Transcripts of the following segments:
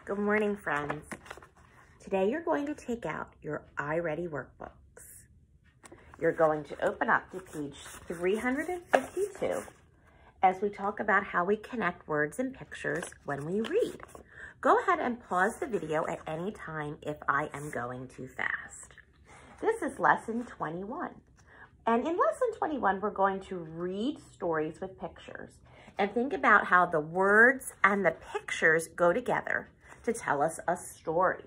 Good morning, friends. Today you're going to take out your iReady workbooks. You're going to open up to page 352 as we talk about how we connect words and pictures when we read. Go ahead and pause the video at any time if I am going too fast. This is lesson 21. And in lesson 21, we're going to read stories with pictures and think about how the words and the pictures go together to tell us a story.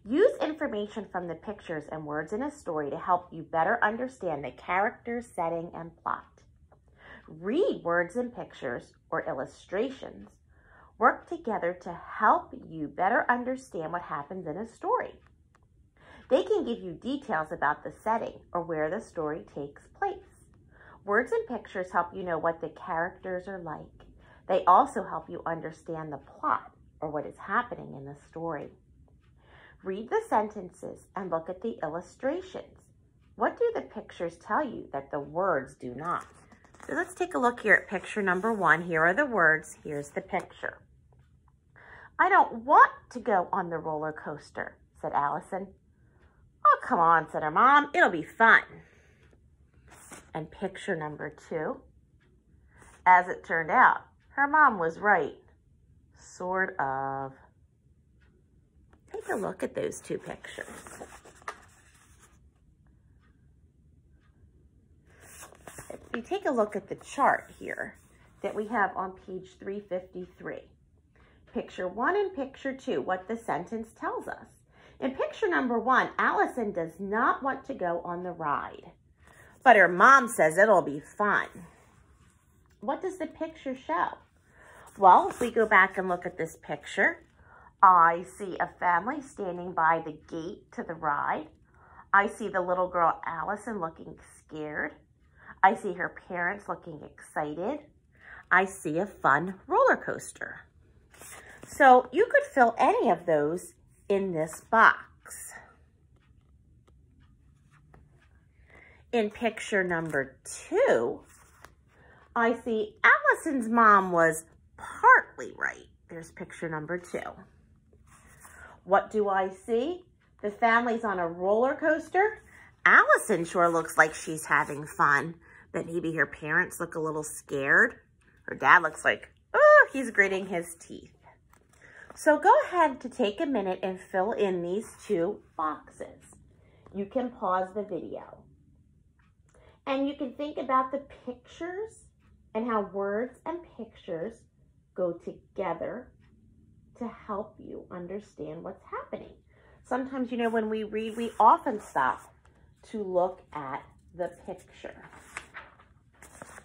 Use information from the pictures and words in a story to help you better understand the character, setting, and plot. Read words and pictures or illustrations. Work together to help you better understand what happens in a story. They can give you details about the setting or where the story takes place. Words and pictures help you know what the characters are like. They also help you understand the plot or what is happening in the story. Read the sentences and look at the illustrations. What do the pictures tell you that the words do not? So let's take a look here at picture number 1. Here are the words. Here's the picture. "I don't want to go on the roller coaster," said Allison. "Oh, come on," said her mom. "It'll be fun." And picture number 2. As it turned out, her mom was right. Sort of. Take a look at those two pictures. If you take a look at the chart here that we have on page 353. Picture 1 and picture 2, what the sentence tells us. In picture number 1, Allison does not want to go on the ride, but her mom says it'll be fun. What does the picture show? Well, if we go back and look at this picture, I see a family standing by the gate to the ride. I see the little girl Allison looking scared. I see her parents looking excited. I see a fun roller coaster. So you could fill any of those in this box. In picture number 2, I see Allison's mom was partly right. There's picture number 2. What do I see? The family's on a roller coaster. Allison sure looks like she's having fun, but maybe her parents look a little scared. Her dad looks like, oh, he's gritting his teeth. So go ahead to take a minute and fill in these 2 boxes. You can pause the video. And you can think about the pictures and how words and pictures go together to help you understand what's happening. Sometimes, when we read, we often stop to look at the picture.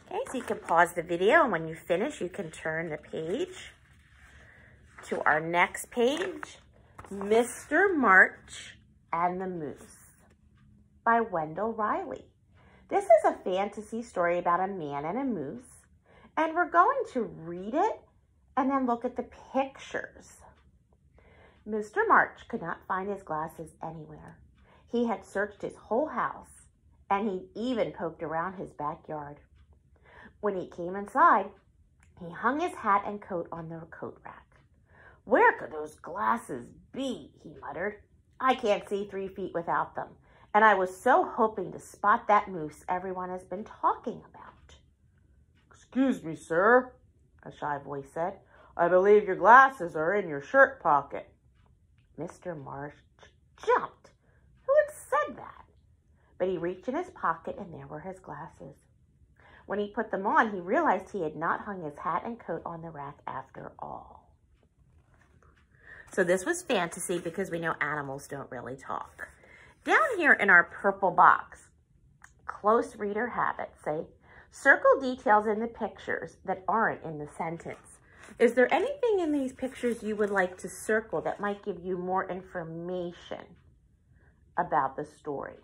Okay, so you can pause the video, and when you finish, you can turn the page to our next page, Mr. March and the Moose by Wendell Riley. This is a fantasy story about a man and a moose, and we're going to read it and then look at the pictures. Mr. March could not find his glasses anywhere. He had searched his whole house, and he even poked around his backyard. When he came inside, he hung his hat and coat on the coat rack. "Where could those glasses be?" he muttered. "I can't see 3 feet without them, and I was so hoping to spot that moose everyone has been talking about." "Excuse me, sir," a shy voice said. "I believe your glasses are in your shirt pocket." Mr. March jumped. Who had said that? But he reached in his pocket, and there were his glasses. When he put them on, he realized he had not hung his hat and coat on the rack after all. So this was fantasy because we know animals don't really talk. Down here in our purple box, close reader habits say, circle details in the pictures that aren't in the sentence. Is there anything in these pictures you would like to circle that might give you more information about the story?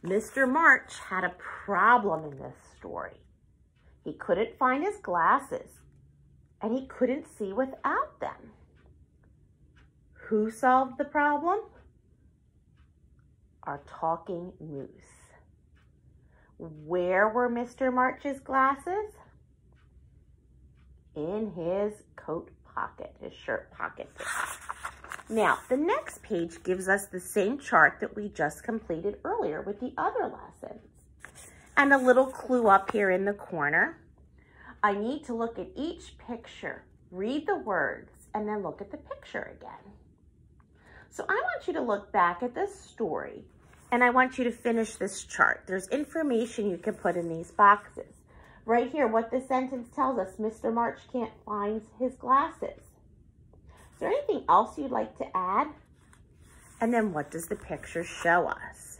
Mr. March had a problem in this story. He couldn't find his glasses, and he couldn't see without them. Who solved the problem? Our talking moose. Where were Mr. March's glasses? in his coat pocket, his shirt pocket. Now, the next page gives us the same chart that we just completed earlier with the other lessons. And a little clue up here in the corner. I need to look at each picture, read the words, and then look at the picture again. So I want you to look back at this story, and I want you to finish this chart. There's information you can put in these boxes. Right here, what this sentence tells us, Mr. March can't find his glasses. Is there anything else you'd like to add? And then what does the picture show us?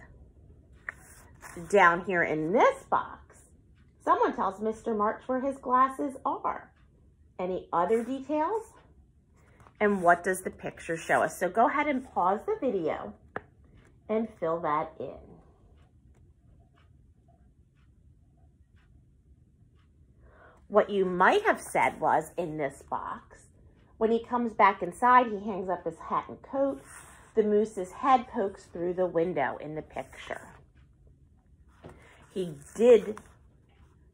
Down here in this box, someone tells Mr. March where his glasses are. Any other details? And what does the picture show us? So go ahead and pause the video and fill that in. What you might have said was, in this box, when he comes back inside, he hangs up his hat and coat. The moose's head pokes through the window in the picture. He did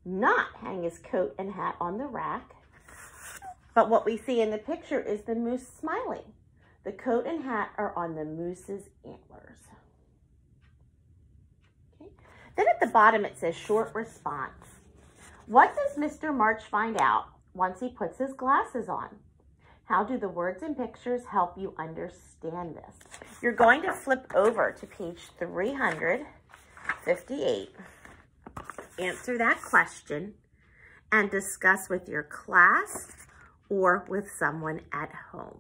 not hang his coat and hat on the rack, but what we see in the picture is the moose smiling. The coat and hat are on the moose's antlers. Okay. Then at the bottom it says short response. What does Mr. March find out once he puts his glasses on? How do the words and pictures help you understand this? You're going to flip over to page 358, answer that question, and discuss with your class or with someone at home.